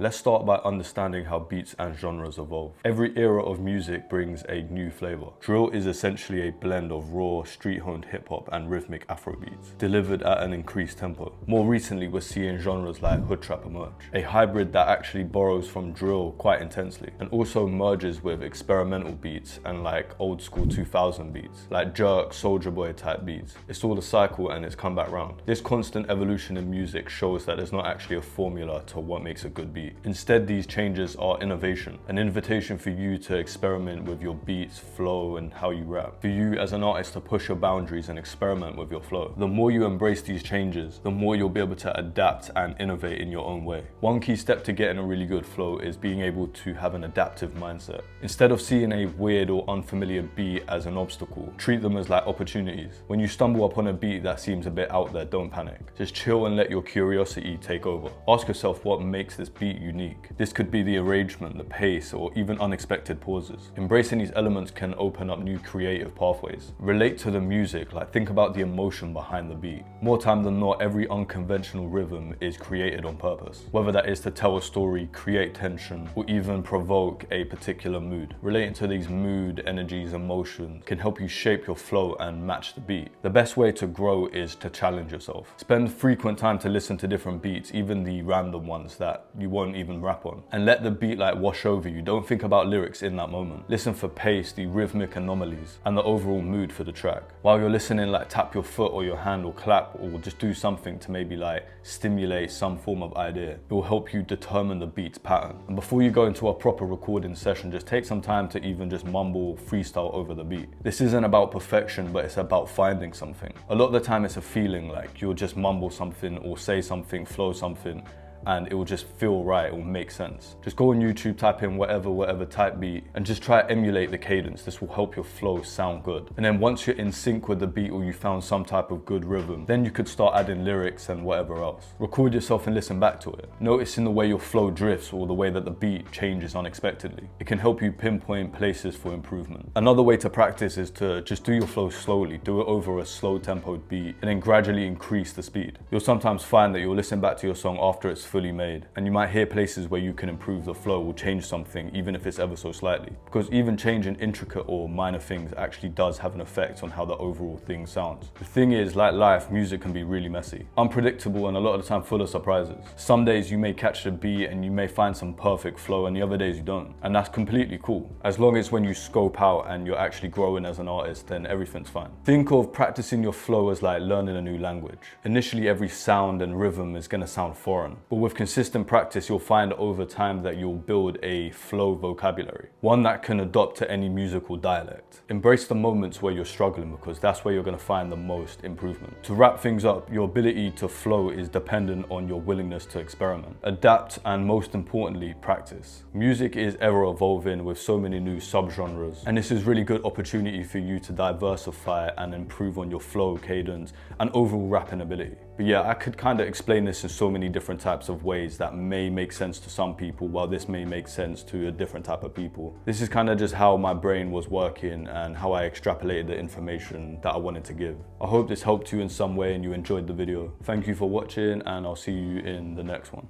Let's start by understanding how beats and genres evolve. Every era of music brings a new flavor. Drill is essentially a blend of raw, street-honed hip-hop and rhythmic Afrobeats, delivered at an increased tempo. More recently, we're seeing genres like hood trap emerge, a hybrid that actually borrows from drill quite intensely, and also merges with experimental beats and like old school 2000 beats, like Jerk, Soulja Boy type beats. It's all a cycle and it's come back round. This constant evolution in music shows that there's not actually a formula to what makes a good beat. Instead, these changes are innovation, an invitation for you to experiment with your beats, flow, and how you rap. For you as an artist to push your boundaries and experiment with your flow. The more you embrace these changes, the more you'll be able to adapt and innovate in your own way. One key step to getting a really good flow is being able to have an adaptive mindset. Instead of seeing a weird or unfamiliar beat as an obstacle, treat them as like opportunities. When you stumble upon a beat that seems a bit out there, don't panic. Just chill and let your curiosity take over. Ask yourself what makes this beat unique. This could be the arrangement, the pace, or even unexpected pauses. Embracing these elements can open up new creative pathways. Relate to the music, like think about the emotion behind the beat. More time than not, every unconventional rhythm is created on purpose. Whether that is to tell a story, create tension, or even provoke a particular mood. Relating to these mood, energies, emotions can help you shape your flow and match the beat. The best way to grow is to challenge yourself. Spend frequent time to listen to different beats, even the random ones that you won't even rap on. And let the beat like wash over you. Don't think about lyrics in that moment. Listen for pace, the rhythmic anomalies, and the overall mood for the track. While you're listening, like tap your foot or your hand or clap or just do something to maybe like stimulate some form of idea. It will help you determine the beat's pattern. And before you go into a proper recording session, just take some time to even just mumble, freestyle over the beat. This isn't about perfection, but it's about finding something. A lot of the time it's a feeling, like you'll just mumble something or say something, flow something, and it will just feel right, it will make sense. Just go on YouTube, type in whatever type beat, and just try to emulate the cadence. This will help your flow sound good. And then once you're in sync with the beat or you found some type of good rhythm, then you could start adding lyrics and whatever else. Record yourself and listen back to it. Noticing the way your flow drifts or the way that the beat changes unexpectedly. It can help you pinpoint places for improvement. Another way to practice is to just do your flow slowly. Do it over a slow tempoed beat and then gradually increase the speed. You'll sometimes find that you'll listen back to your song after it's fully made, and you might hear places where you can improve the flow or change something, even if it's ever so slightly. Because even changing intricate or minor things actually does have an effect on how the overall thing sounds. The thing is, like life, music can be really messy, unpredictable, and a lot of the time full of surprises. Some days you may catch the beat and you may find some perfect flow, and the other days you don't. And that's completely cool. As long as when you scope out and you're actually growing as an artist, then everything's fine. Think of practicing your flow as like learning a new language. Initially, every sound and rhythm is gonna sound foreign, but with consistent practice, you'll find over time that you'll build a flow vocabulary, one that can adopt to any musical dialect. Embrace the moments where you're struggling, because that's where you're going to find the most improvement. To wrap things up, your ability to flow is dependent on your willingness to experiment, adapt, and most importantly, practice. Music is ever evolving with so many new subgenres, and this is really good opportunity for you to diversify and improve on your flow, cadence, and overall rapping ability. But yeah, I could kind of explain this in so many different types of ways that may make sense to some people, while this may make sense to a different type of people. This is kind of just how my brain was working and how I extrapolated the information that I wanted to give. I hope this helped you in some way and you enjoyed the video. Thank you for watching, and I'll see you in the next one.